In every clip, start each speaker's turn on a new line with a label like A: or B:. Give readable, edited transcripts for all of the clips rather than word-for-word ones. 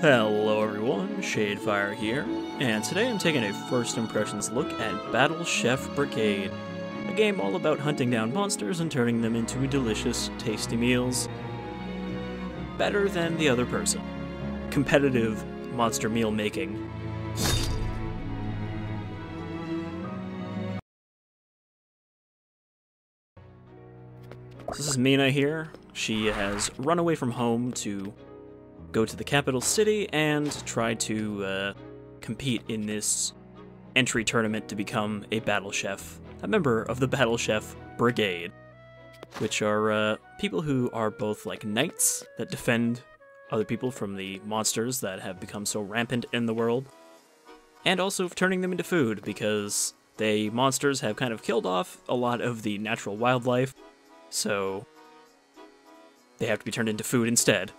A: Hello everyone, Shadefire here, and today I'm taking a first impressions look at Battle Chef Brigade, a game all about hunting down monsters and turning them into delicious, tasty meals. Better than the other person. Competitive monster meal making. This is Mina here. She has run away from home to go to the capital city and try to compete in this entry tournament to become a battle chef, a member of the Battle Chef Brigade, which are people who are both like knights that defend other people from the monsters that have become so rampant in the world, and also turning them into food because the monsters have kind of killed off a lot of the natural wildlife, so they have to be turned into food instead.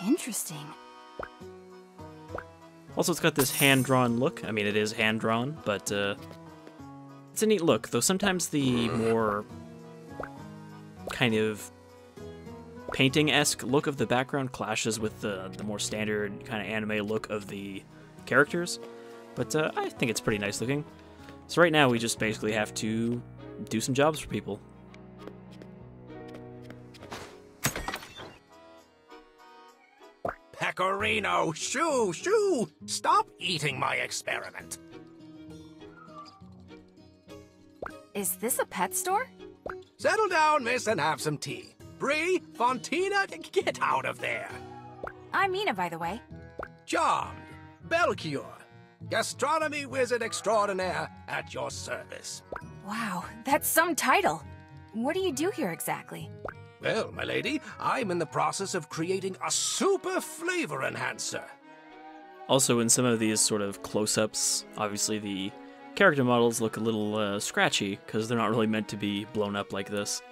B: Interesting.
A: Also, it's got this hand-drawn look. I mean, it is hand-drawn, but it's a neat look, though sometimes the more kind of painting-esque look of the background clashes with the more standard kind of anime look of the characters. But I think it's pretty nice looking. So right now, we just basically have to do some jobs for people.
C: Pecorino, shoo! Stop eating my experiment.
B: Is this a pet store?
C: Settle down, miss, and have some tea. Bree, Fontina, get out of there.
B: I'm Mina, by the way.
C: Charmed, Belchior, gastronomy wizard extraordinaire at your service.
B: Wow, that's some title. What do you do here exactly?
C: Well, my lady, I'm in the process of creating a super flavor enhancer.
A: Also, in some of these sort of close-ups, obviously the character models look a little scratchy, because they're not really meant to be blown up like this.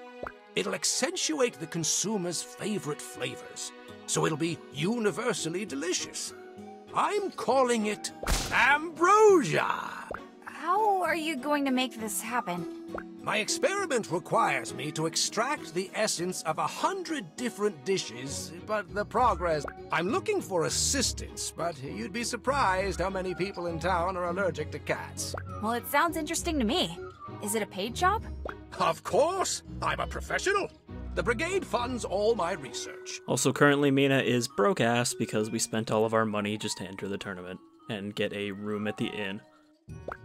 C: It'll accentuate the consumer's favorite flavors, so it'll be universally delicious. I'm calling it Ambrosia!
B: How are you going to make this happen?
C: My experiment requires me to extract the essence of 100 different dishes, but the progress... I'm looking for assistance, but you'd be surprised how many people in town are allergic to cats.
B: Well, it sounds interesting to me. Is it a paid job?
C: Of course! I'm a professional! The Brigade funds all my research.
A: Also, currently Mina is broke-ass because we spent all of our money just to enter the tournament and get a room at the inn.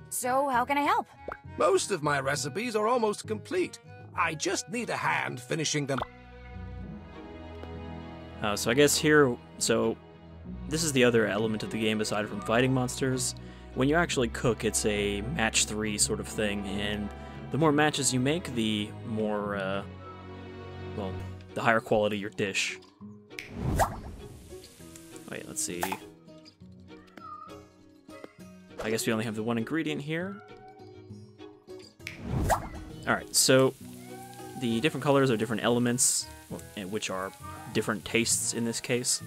B: So, how can I help?
C: Most of my recipes are almost complete. I just need a hand finishing them.
A: So I guess here, this is the other element of the game aside from fighting monsters. When you actually cook, it's a match 3 sort of thing, and the more matches you make, the more, well, the higher quality your dish. Wait, let's see. I guess we only have the one ingredient here. Alright, so the different colors are different elements, which are different tastes in this case.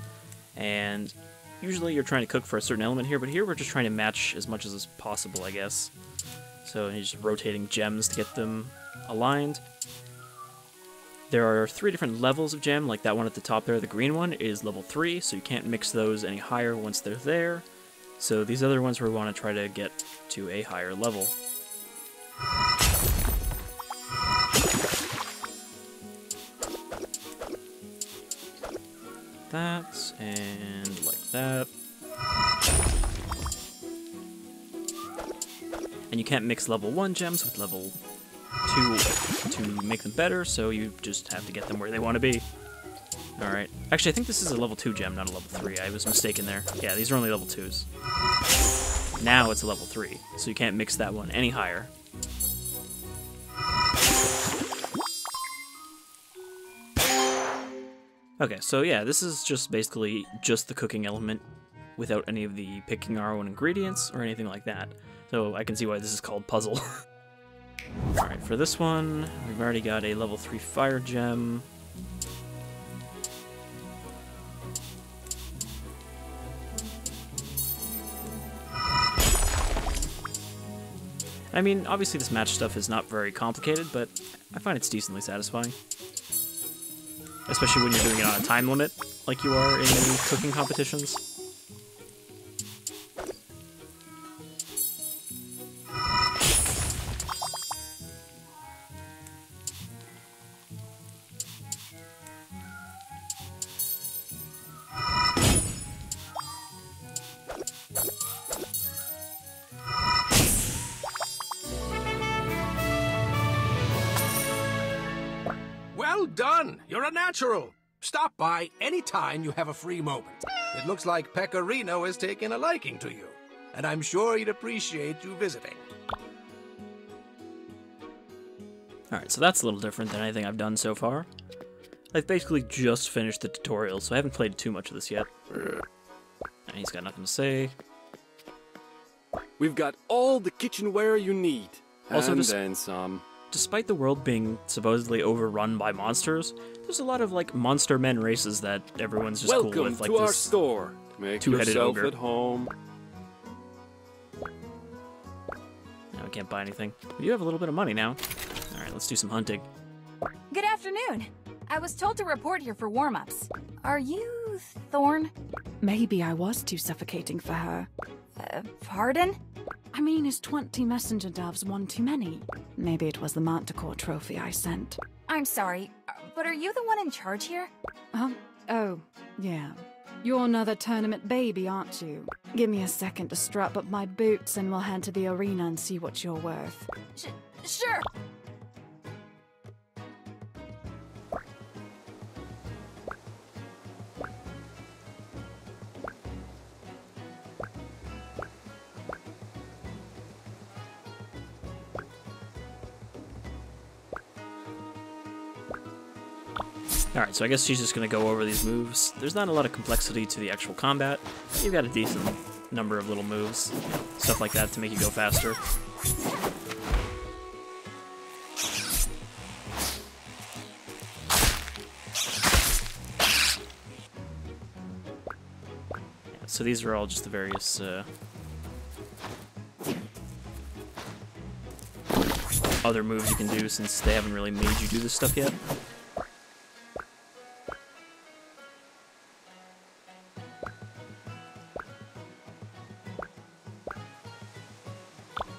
A: And usually you're trying to cook for a certain element here, but here we're just trying to match as much as is possible, I guess. So you're just rotating gems to get them aligned. There are 3 different levels of gem, like that one at the top there. The green one is level 3, so you can't mix those any higher once they're there. So these other ones we want to try to get to a higher level. That, and like that. And you can't mix level 1 gems with level 2 to make them better, so you just have to get them where they want to be. Alright. Actually, I think this is a level 2 gem, not a level 3. I was mistaken there. Yeah, these are only level 2s. Now it's a level 3, so you can't mix that one any higher. Okay, so yeah, this is just basically just the cooking element without any of the picking our own ingredients or anything like that. So I can see why this is called puzzle. Alright, for this one, we've already got a level 3 fire gem. I mean, obviously this match stuff is not very complicated, but I find it's decently satisfying. Especially when you're doing it on a time limit, like you are in cooking competitions.
C: done. You're a natural. Stop by any time you have a free moment. It looks like Pecorino has taken a liking to you, and I'm sure he'd appreciate you visiting.
A: Alright, so that's a little different than anything I've done so far. I've basically just finished the tutorial, so I haven't played too much of this yet. And he's got nothing to say.
D: We've got all the kitchenware you need.
A: Also,
D: and then some.
A: Despite the world being supposedly overrun by monsters, there's a lot of, like, monster men races that everyone's just
D: Welcome
A: cool with, like
D: to our
A: this
D: store. Make
A: two-headed
D: yourself
A: ogre.
D: at home.
A: No, I can't buy anything. We do have a little bit of money now. Alright, let's do some hunting.
B: Good afternoon. I was told to report here for warm-ups. Are you Thorn?
E: Maybe I was too suffocating for her.
B: Pardon?
E: I mean, is 20 messenger doves one too many? Maybe it was the Manticore trophy I sent.
B: I'm sorry, but are you the one in charge here?
E: Oh, yeah. You're another tournament baby, aren't you? Give me a second to strap up my boots and we'll head to the arena and see what you're worth.
B: Sure.
A: Alright, so I guess she's just gonna go over these moves. There's not a lot of complexity to the actual combat. You've got a decent number of little moves, stuff like that to make you go faster. Yeah, so these are all just the various other moves you can do since they haven't really made you do this stuff yet.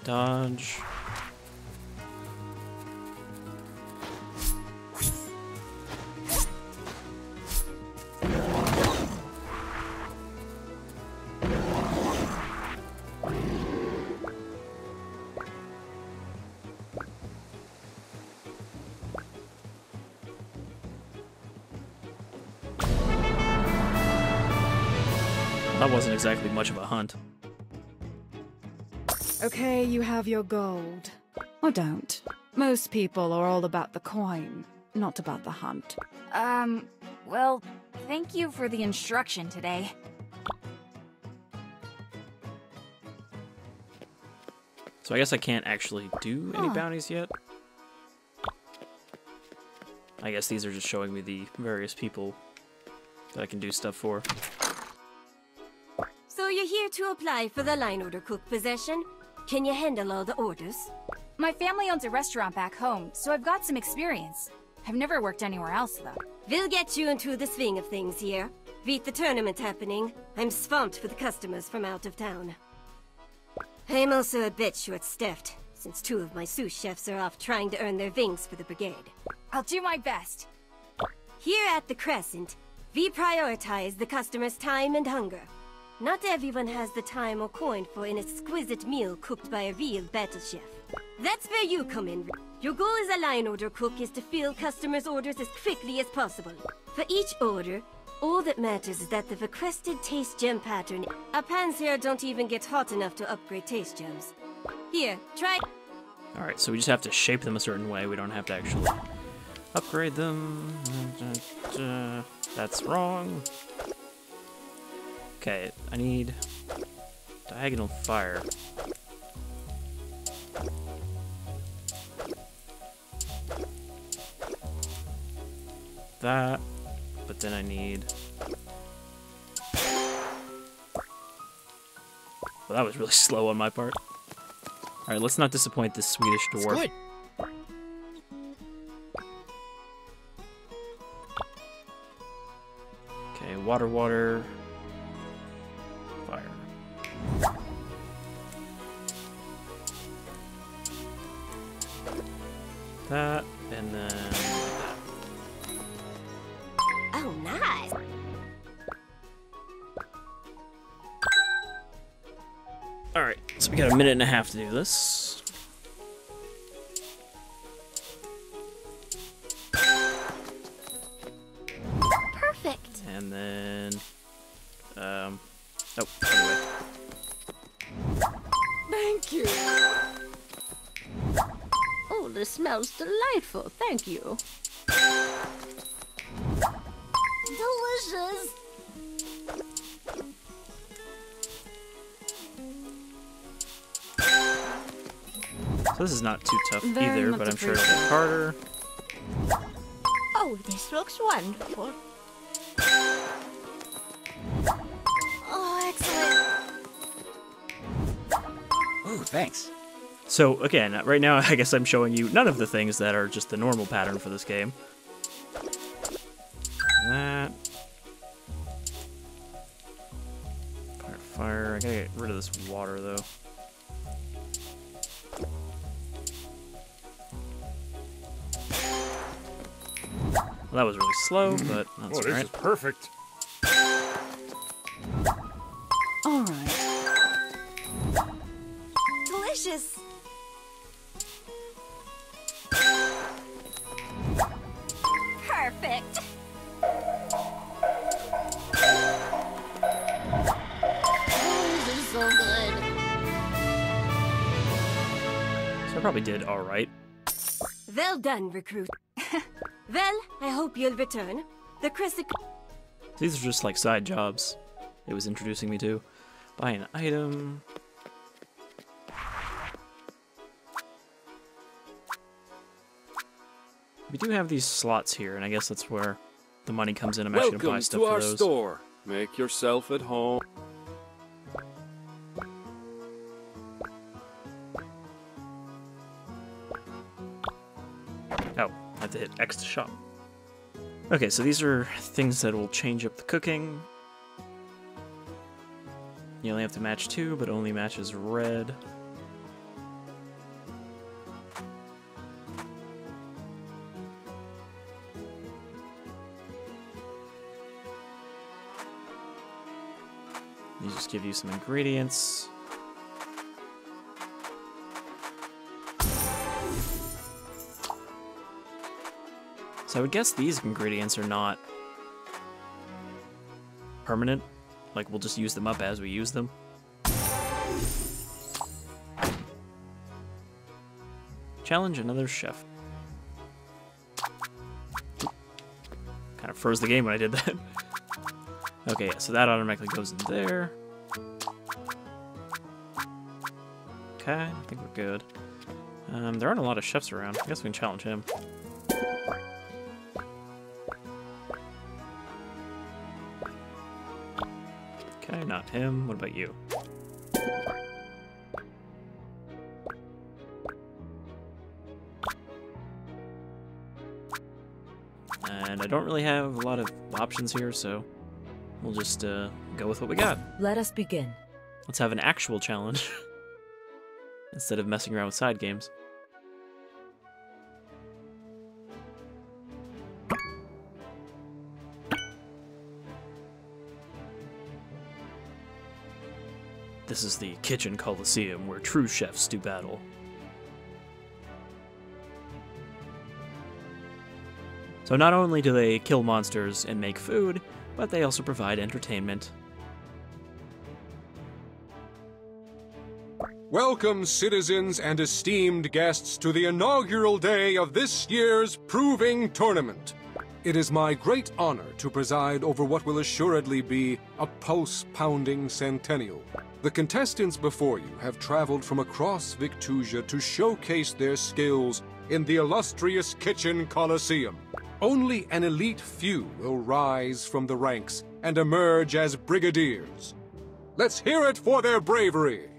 A: Dodge. That wasn't exactly much of a hunt.
E: Okay, you have your gold. Or don't. Most people are all about the coin, not about the hunt.
B: Well, thank you for the instruction today.
A: So I guess I can't actually do any bounties yet. I guess these are just showing me the various people that I can do stuff for.
F: So you're here to apply for the line order cook possession? Can you handle all the orders?
B: My family owns a restaurant back home, so I've got some experience. I've never worked anywhere else, though.
F: We'll get you into the swing of things here. With the tournament happening, I'm swamped with customers from out of town. I'm also a bit short-staffed, since 2 of my sous chefs are off trying to earn their wings for the Brigade.
B: I'll do my best.
F: Here at the Crescent, we prioritize the customer's time and hunger. Not everyone has the time or coin for an exquisite meal cooked by a real battle chef. That's where you come in. Your goal as a line order cook is to fill customers' orders as quickly as possible. For each order, all that matters is that the requested taste gem pattern. Our pans here don't even get hot enough to upgrade taste gems. Here, try.
A: Alright, so we just have to shape them a certain way. We don't have to actually upgrade them. That's wrong. Okay, I need diagonal fire. That, but then I need... Well, that was really slow on my part. Alright, let's not disappoint this Swedish dwarf.
C: Good.
A: Okay, water, fire. That, and then that.
F: Oh, nice.
A: Alright, so we got a minute and a half to do this. Oh, anyway.
G: Thank you. Oh, this smells delightful. Thank you. Delicious.
A: So this is not too tough
E: Very
A: either,
E: much
A: but I'm sure it'll get harder.
G: Oh, this looks wonderful.
B: Oh, excellent.
H: Oh, thanks.
A: So again, right now I guess I'm showing you none of the things that are just the normal pattern for this game. That. Fire. I gotta get rid of this water though. Well, that was really slow, but that's
I: Oh, this
A: alright.
I: is perfect.
E: All right.
B: Delicious. Perfect.
G: Oh, this is so good.
A: So I probably did alright.
F: Well done, recruit. Well, I hope you'll return. The Crescent...
A: These are just like side jobs it was introducing me to. Buy an item. We do have these slots here, and I guess that's where the money comes in. I'm actually gonna buy
D: Welcome
A: stuff
D: to
A: for
D: our
A: those.
D: store. Make yourself at home.
A: Oh, I have to hit X to shop. Okay, so these are things that will change up the cooking. You only have to match 2, but only matches red. These just give you some ingredients. So I would guess these ingredients are not permanent. Like, we'll just use them up as we use them. Challenge another chef. Kind of froze the game when I did that. Okay, yeah, so that automatically goes in there. Okay, I think we're good. There aren't a lot of chefs around. I guess we can challenge him. Okay, not him. What about you? And I don't really have a lot of options here, so we'll just go with what we got.
J: Let us begin.
A: Let's have an actual challenge instead of messing around with side games. This is the Kitchen Coliseum, where true chefs do battle. So not only do they kill monsters and make food, but they also provide entertainment.
K: Welcome, citizens and esteemed guests, to the inaugural day of this year's Proving Tournament. It is my great honor to preside over what will assuredly be a pulse-pounding centennial. The contestants before you have traveled from across Victusia to showcase their skills in the illustrious Kitchen Coliseum. Only an elite few will rise from the ranks and emerge as brigadiers. Let's hear it for their bravery!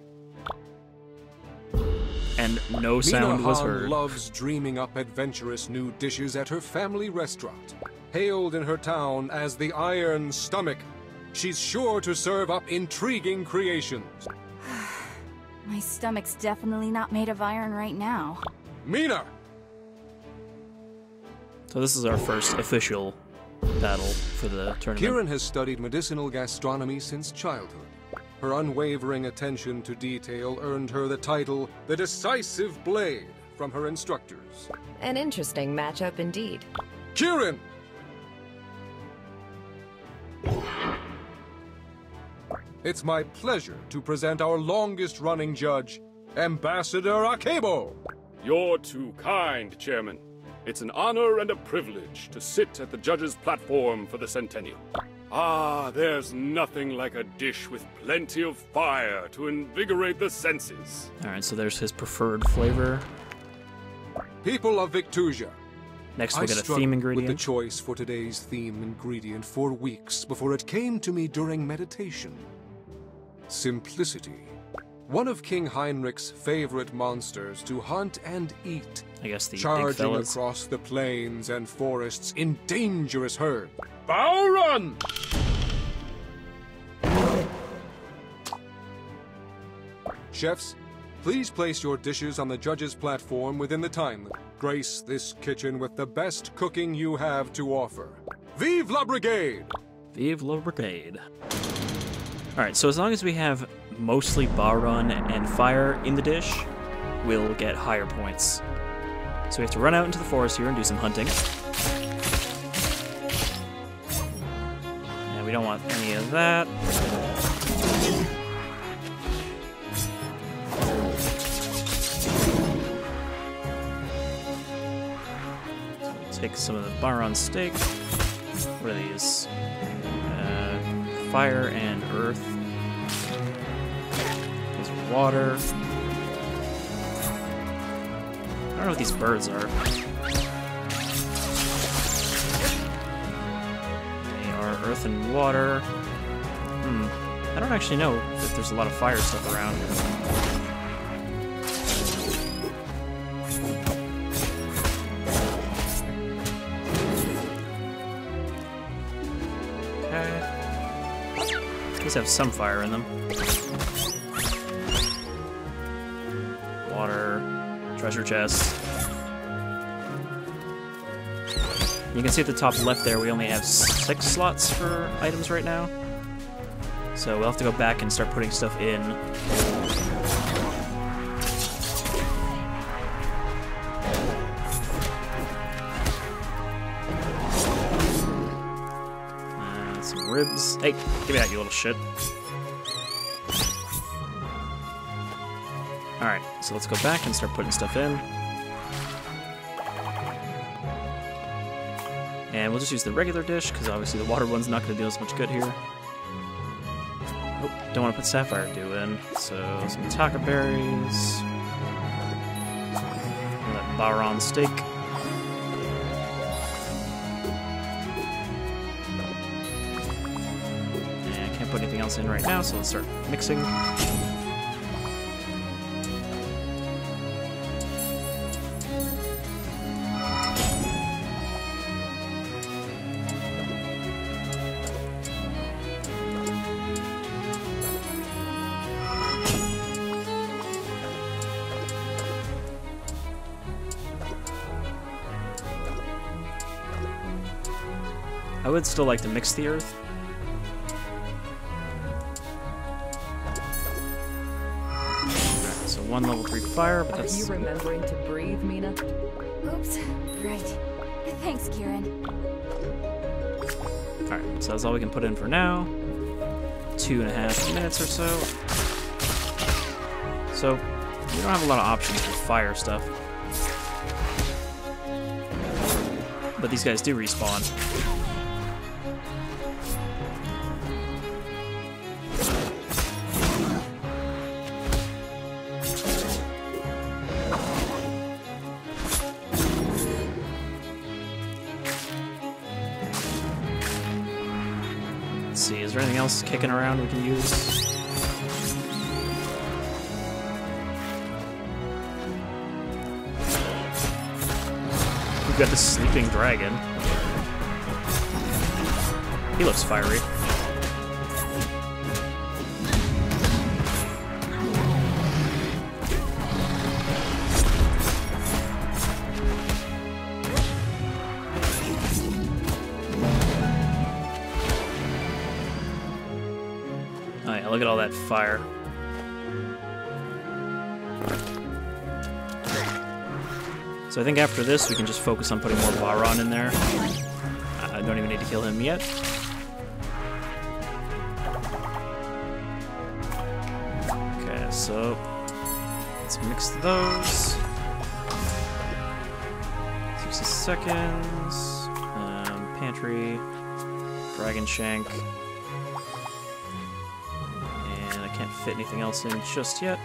A: And no sound
K: Mina
A: was heard.
K: loves dreaming up adventurous new dishes at her family restaurant. Hailed in her town as the Iron Stomach, she's sure to serve up intriguing creations.
B: My stomach's definitely not made of iron right now.
K: Mina!
A: So this is our first official battle for the tournament.
K: Kieran has studied medicinal gastronomy since childhood. Her unwavering attention to detail earned her the title, the Decisive Blade, from her instructors.
J: An interesting matchup indeed.
K: Kieran! It's my pleasure to present our longest-running judge, Ambassador Akebo.
D: You're too kind, Chairman. It's an honor and a privilege to sit at the judge's platform for the centennial. Ah, there's nothing like a dish with plenty of fire to invigorate the senses.
A: Alright, so there's his preferred flavor.
K: People of Victusia,
A: Next we'll
K: I
A: get a
K: struggled
A: theme
K: with the
A: ingredient.
K: choice for today's theme ingredient for weeks before it came to me during meditation. Simplicity. One of King Heinrich's favorite monsters to hunt and eat.
A: I guess the big
K: Charging
A: fellas.
K: across the plains and forests in dangerous herd. Bow run! Chefs, please place your dishes on the judge's platform within the time limit. Grace this kitchen with the best cooking you have to offer. Vive la Brigade!
A: Vive la Brigade. Alright, so as long as we have mostly bar run and fire in the dish, we'll get higher points. So we have to run out into the forest here and do some hunting. And we don't want any of that. Take some of the bar on steak. What are these? Fire and earth. There's water. I don't know what these birds are. They are earth and water. I don't actually know if there's a lot of fire stuff around. These have some fire in them. Water, treasure chest. You can see at the top left there we only have 6 slots for items right now. So we'll have to go back and start putting stuff in. Some ribs. Hey, give me that, you little shit. Alright, so let's go back and start putting stuff in. And we'll just use the regular dish, because obviously the water one's not going to do us much good here. Oh, don't want to put sapphire dew in. So, some taka berries. And that Baron steak. And I can't put anything else in right now, so let's start mixing. I would still like to mix the earth. Alright, so 1 level 3 fire, but that's...
J: Are you remembering to breathe, Mina?
B: Oops. Right. Thanks, Kieran.
A: Alright, so that's all we can put in for now. 2.5 minutes or so. So, we don't have a lot of options for fire stuff. But these guys do respawn. Let's see, is there anything else kicking around we can use? We've got the sleeping dragon. He looks fiery. Oh yeah, look at all that fire. So I think after this we can just focus on putting more Baron in there. I don't even need to kill him yet. So let's mix those. 60 seconds. Pantry. Dragon Shank. And I can't fit anything else in just yet.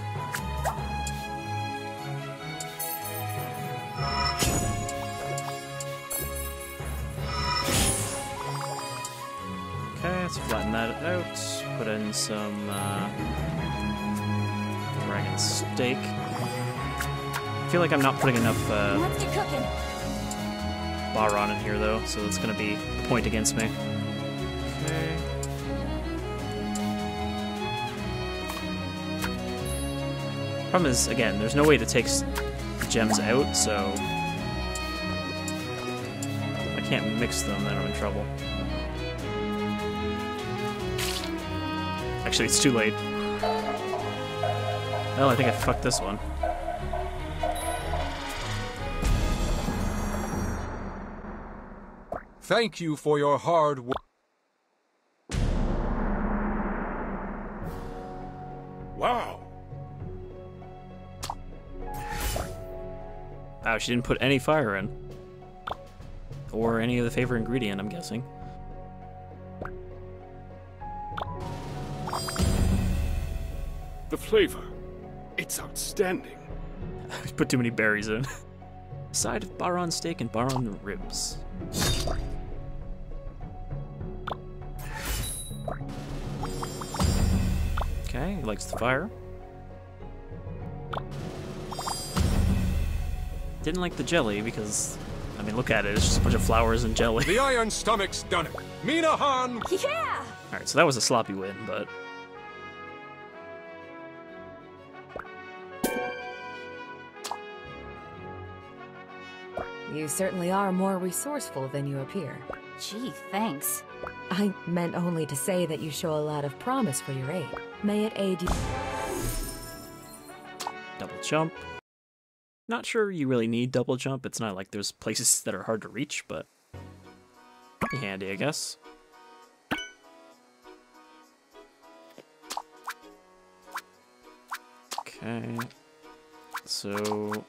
A: Okay, let's flatten that out. Put in some dragon steak. I feel like I'm not putting enough
B: Let's get cooking.
A: Baron in here though, so it's gonna be a point against me. Okay. Problem is, again, there's no way to take gems out, so if I can't mix them, then I'm in trouble. Actually, it's too late. Well, I think I fucked this one.
K: Thank you for your hard work.
D: Wow.
A: Wow, she didn't put any fire in. Or any of the favorite ingredient, I'm guessing.
D: The flavor. It's outstanding.
A: I put too many berries in. Side of Baron steak and Baron ribs. Okay, he likes the fire. Didn't like the jelly because, I mean, look at it. It's just a bunch of flowers and jelly.
K: The Iron Stomach's done it. Mina Han!
B: Yeah!
A: Alright, so that was a sloppy win, but...
J: You certainly are more resourceful than you appear.
B: Gee, thanks.
J: I meant only to say that you show a lot of promise for your aid. May it aid you.
A: Double jump. Not sure you really need double jump. It's not like there's places that are hard to reach, but... pretty handy, I guess. Okay. So... what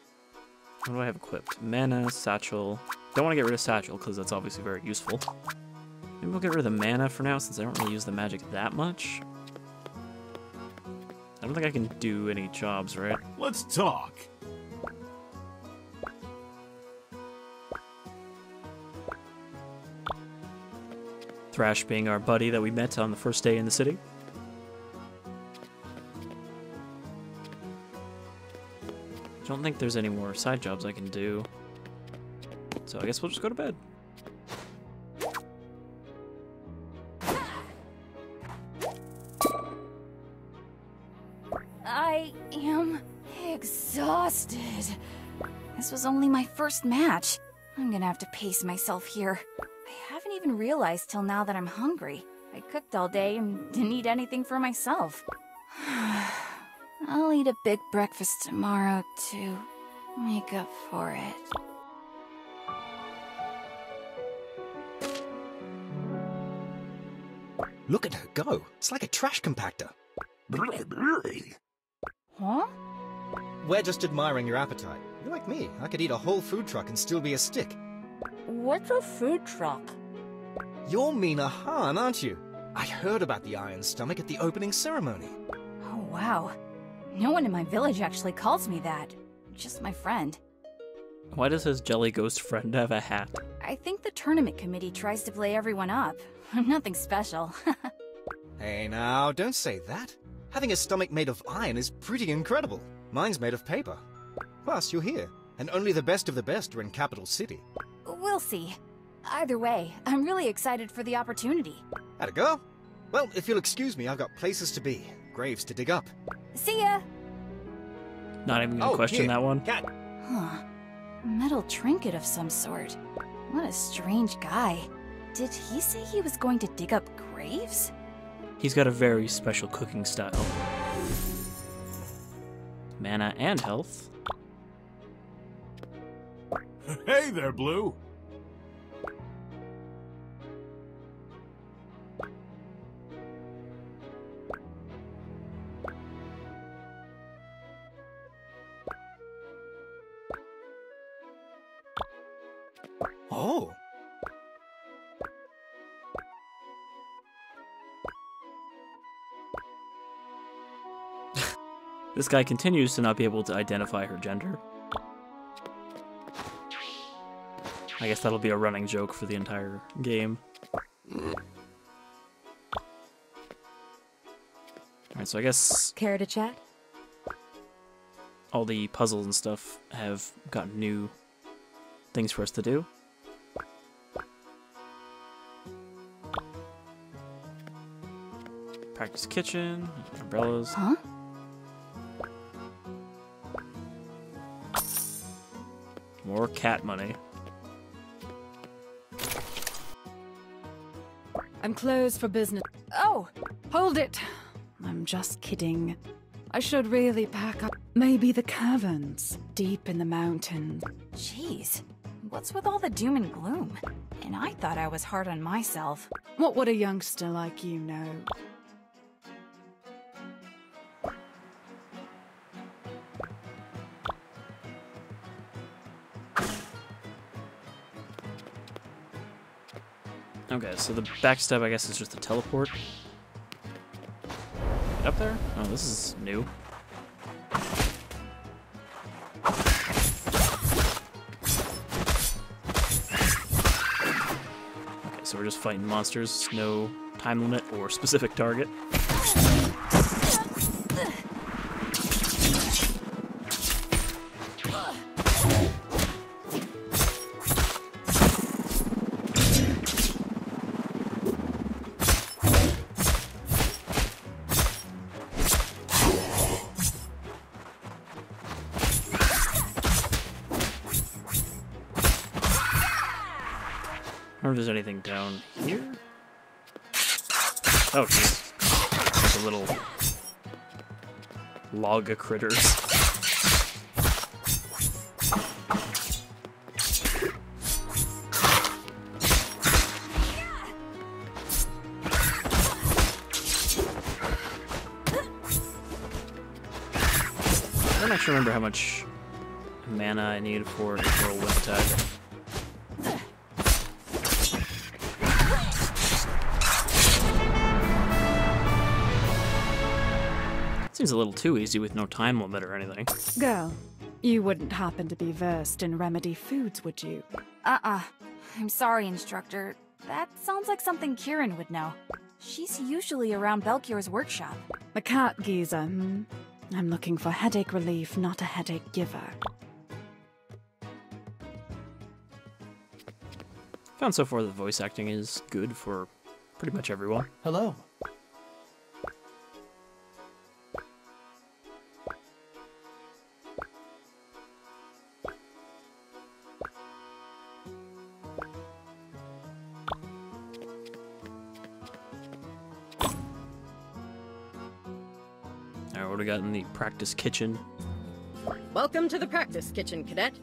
A: do I have equipped? Mana, Satchel. Don't want to get rid of Satchel, because that's obviously very useful. Maybe we'll get rid of the mana for now, since I don't really use the magic that much. I don't think I can do any jobs, right?
H: Let's talk.
A: Thrash being our buddy that we met on the first day in the city. I don't think there's any more side jobs I can do. So I guess we'll just go to bed.
B: I am exhausted. This was only my first match. I'm gonna have to pace myself here. I haven't even realized till now that I'm hungry. I cooked all day and didn't eat anything for myself. I'll eat a big breakfast tomorrow to make up for it.
I: Look at her go. It's like a trash compactor.
B: Huh?
I: We're just admiring your appetite. You're like me. I could eat a whole food truck and still be a stick.
B: What's a food truck?
I: You're Mina Han, aren't you? I heard about the Iron Stomach at the opening ceremony.
B: Oh, wow. No one in my village actually calls me that. Just my friend.
A: Why does his jelly ghost friend have a hat?
B: I think the tournament committee tries to play everyone up. Nothing special.
I: Hey now, don't say that. Having a stomach made of iron is pretty incredible. Mine's made of paper. Plus, you're here, and only the best of the best are in Capital City.
B: We'll see. Either way, I'm really excited for the opportunity.
I: How'd it go? Well, if you'll excuse me, I've got places to be, graves to dig up.
B: See ya!
A: Not even gonna question
I: here.
A: that one.
I: Cat.
B: Huh. A metal trinket of some sort. What a strange guy. Did he say he was going to dig up graves?
A: He's got a very special cooking style. Mana and health.
H: Hey there, Blue.
A: This guy continues to not be able to identify her gender. I guess that'll be a running joke for the entire game. Alright, so I guess
J: Care to chat?
A: all the puzzles and stuff have got new things for us to do. Practice kitchen, umbrellas.
B: Huh?
A: More cat money.
E: I'm closed for business.
B: Oh!
E: Hold it! I'm just kidding. I should really pack up. Maybe the caverns, deep in the mountains.
B: Jeez. What's with all the doom and gloom? And I thought I was hard on myself.
E: What would a youngster like you know?
A: Okay, so the backstep, I guess, is just a teleport. Get up there? Oh, this is new. Okay, so we're just fighting monsters, no time limit or specific target. I wonder if there's anything down here? Oh, geez. The little log of critters. I don't actually remember how much mana I need for a whirlwind attack. Seems a little too easy with no time limit or anything.
E: Girl, you wouldn't happen to be versed in remedy foods, would you?
B: I'm sorry, instructor. That sounds like something Kieran would know. She's usually around Belkior's workshop.
E: The cat geezer, hmm? I'm looking for headache relief, not a headache giver.
A: Found so far that voice acting is good for pretty much everyone.
L: Hello.
A: Alright, what do we got in the practice kitchen?
M: Welcome to the practice kitchen, Cadet.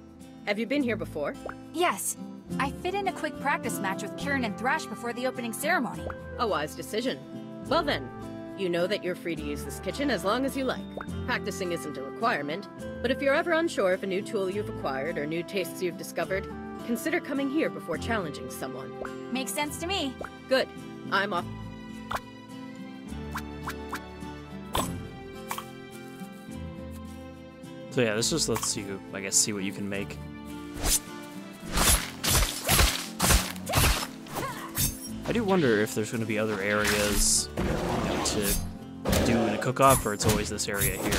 M: Have you been here before?
B: Yes. I fit in a quick practice match with Kieran and Thrash before the opening ceremony.
M: A wise decision. Well then, you know that you're free to use this kitchen as long as you like. Practicing isn't a requirement, but if you're ever unsure of a new tool you've acquired or new tastes you've discovered, consider coming here before challenging someone.
B: Makes sense to me.
M: Good. I'm off.
A: So yeah, this just lets you, I guess, see what you can make. I do wonder if there's going to be other areas, you know, to do in a cook-off, or it's always this area here.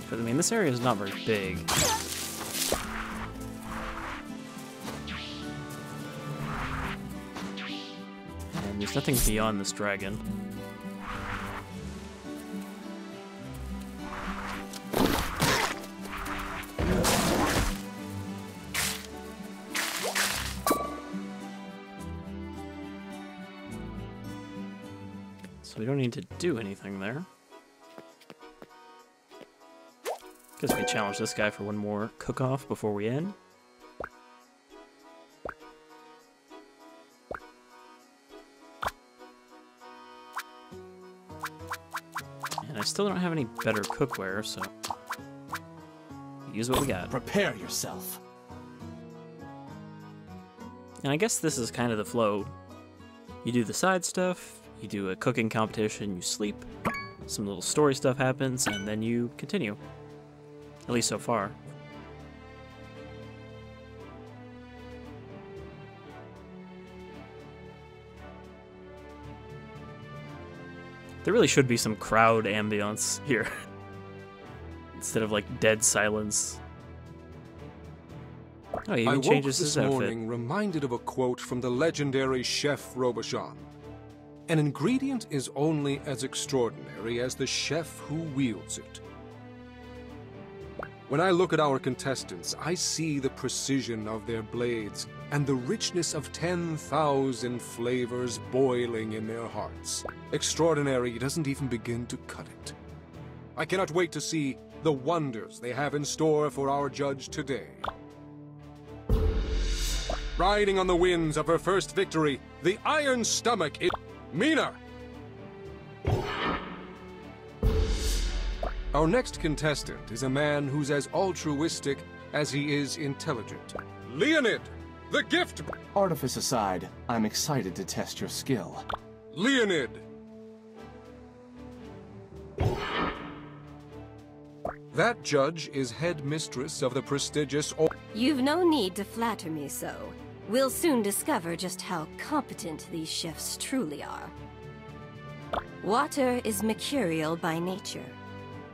A: Because, I mean, this area is not very big. And there's nothing beyond this dragon. So we don't need to do anything there. Guess we can challenge this guy for one more cook-off before we end. And I still don't have any better cookware, so use what we got.
L: Prepare yourself.
A: And I guess this is kind of the flow. You do the side stuff, you do a cooking competition, you sleep, some little story stuff happens, and then you continue. At least so far. There really should be some crowd ambience here. Instead of like dead silence. Oh, he even changes his outfit.
K: I woke this morning reminded of a quote from the legendary Chef Robichon. An ingredient is only as extraordinary as the chef who wields it. When I look at our contestants, I see the precision of their blades and the richness of 10,000 flavors boiling in their hearts. Extraordinary doesn't even begin to cut it. I cannot wait to see the wonders they have in store for our judge today. Riding on the winds of her first victory, the Iron Stomach is Mina! Our next contestant is a man who's as altruistic as he is intelligent. Leonid, the gift...
L: Artifice aside, I'm excited to test your skill.
K: Leonid! That judge is head mistress of the prestigious...
F: You've no need to flatter me so. We'll soon discover just how competent these chefs truly are. Water is mercurial by nature.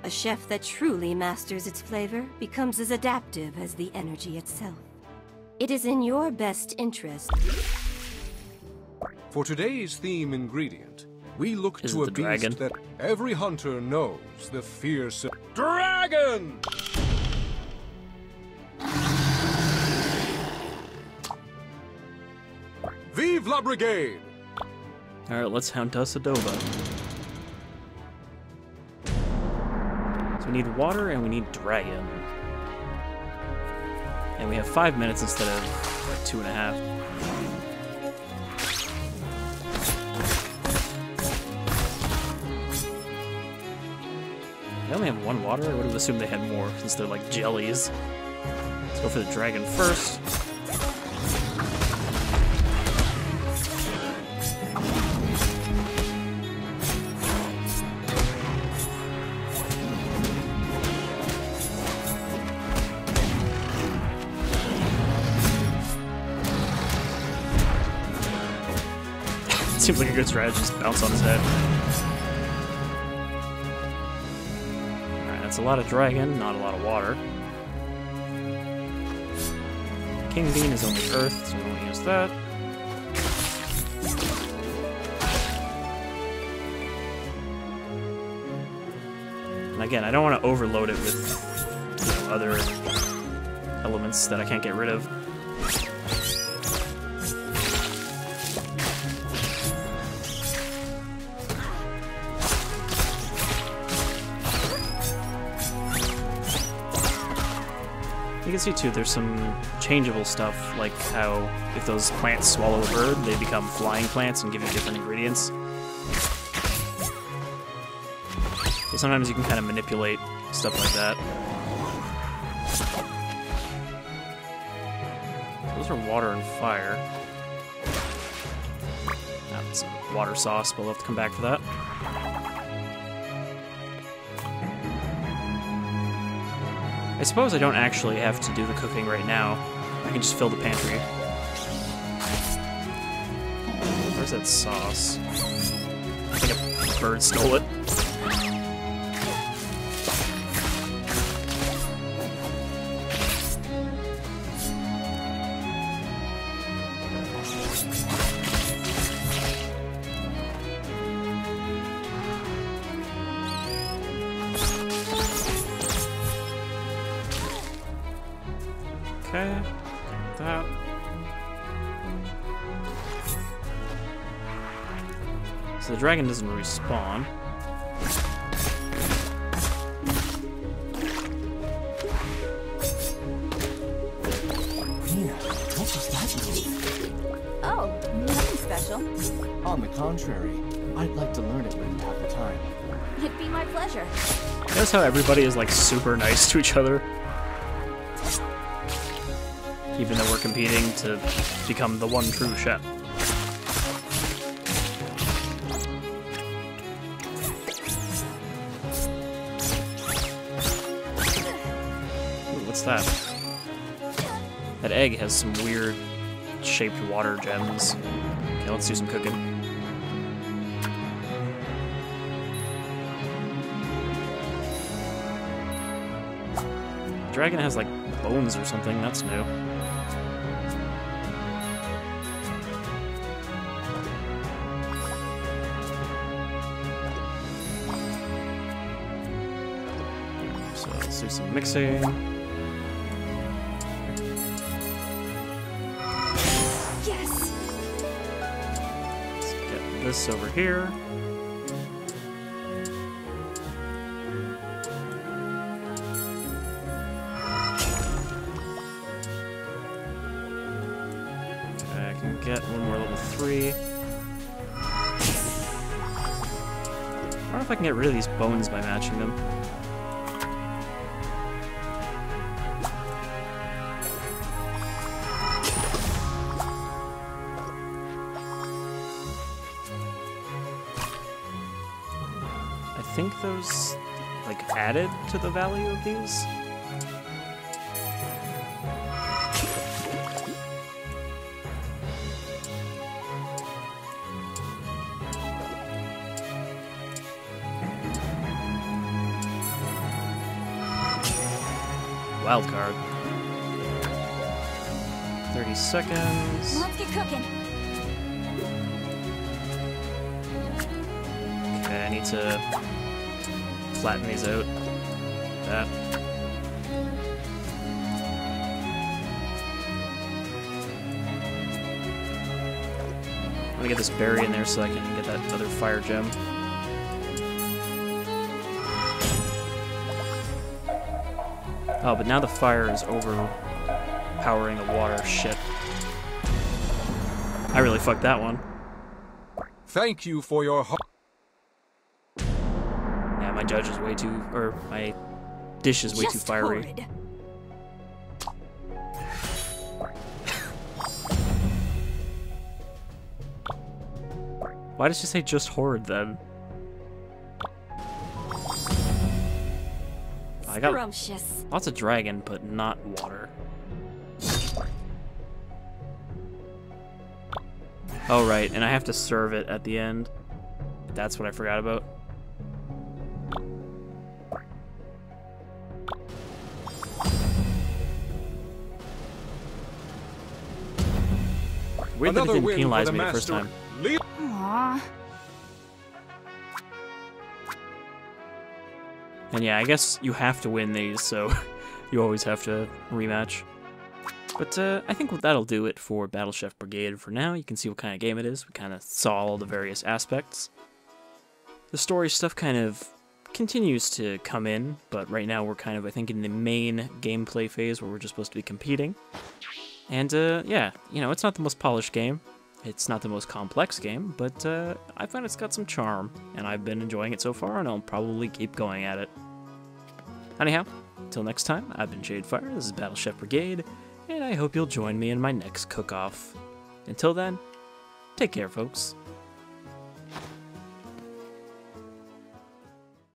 F: A chef that truly masters its flavor becomes as adaptive as the energy itself. It is in your best interest.
K: For today's theme ingredient, we look to a beast that every hunter knows the fearsome dragon! Vive la Brigade!
A: Alright, let's hunt us a Doba. So we need water and we need dragon. And we have 5 minutes instead of 2.5. They only have one water? I would have assumed they had more, since they're like jellies. Let's go for the dragon first. Seems like a good strategy, just bounce on his head. Alright, that's a lot of dragon, not a lot of water. King Bean is only earth, so we won't use that. And again, I don't want to overload it with other elements that I can't get rid of. You can see too, there's some changeable stuff, like how if those plants swallow a bird, they become flying plants and give you different ingredients. So sometimes you can kind of manipulate stuff like that. Those are water and fire. That's some water sauce, but we'll have to come back for that. I suppose I don't actually have to do the cooking right now. I can just fill the pantry. Where's that sauce? I think a bird stole it. Okay, that. So the dragon doesn't respawn.
L: Mina, what was that move?
B: Oh, nothing special.
L: On the contrary, I'd like to learn it when you have the time.
B: It'd be my pleasure.
A: Notice how everybody is like super nice to each other? even though we're competing to become the one true chef. Ooh, what's that? That egg has some weird shaped water gems. Okay, let's do some cooking. Dragon has like bones or something, that's new. So let's do some mixing.
B: Yes.
A: Let's get this over here. Get one more level 3. I don't know if I can get rid of these bones by matching them. I think those, like, added to the value of these. Wild card. 30 seconds.
B: Let's get cooking.
A: Okay, I need to flatten these out. That. I'm gonna get this berry in there so I can get that other fire gem. Oh, but now the fire is overpowering the water. Shit. I really fucked that one.
K: Thank you for your
A: Yeah, my judge is way too... or my dish is way too fiery.
B: Horrid.
A: Why did she say just horrid then? I got
B: Scrumptious.
A: lots of dragon, but not water. Oh, right, and I have to serve it at the end. That's what I forgot about. Weird that it didn't penalize me the first time.
B: Aww.
A: And yeah, I guess you have to win these, so you always have to rematch. But I think that'll do it for Battle Chef Brigade for now. You can see what kind of game it is. We kind of saw all the various aspects. The story stuff kind of continues to come in, but right now we're kind of, I think, in the main gameplay phase where we're just supposed to be competing. And yeah, you know, it's not the most polished game. It's not the most complex game, but I find it's got some charm, and I've been enjoying it so far, and I'll probably keep going at it. Anyhow, until next time, I've been Shadefire, this is Battle Chef Brigade, and I hope you'll join me in my next cook-off. Until then, take care, folks.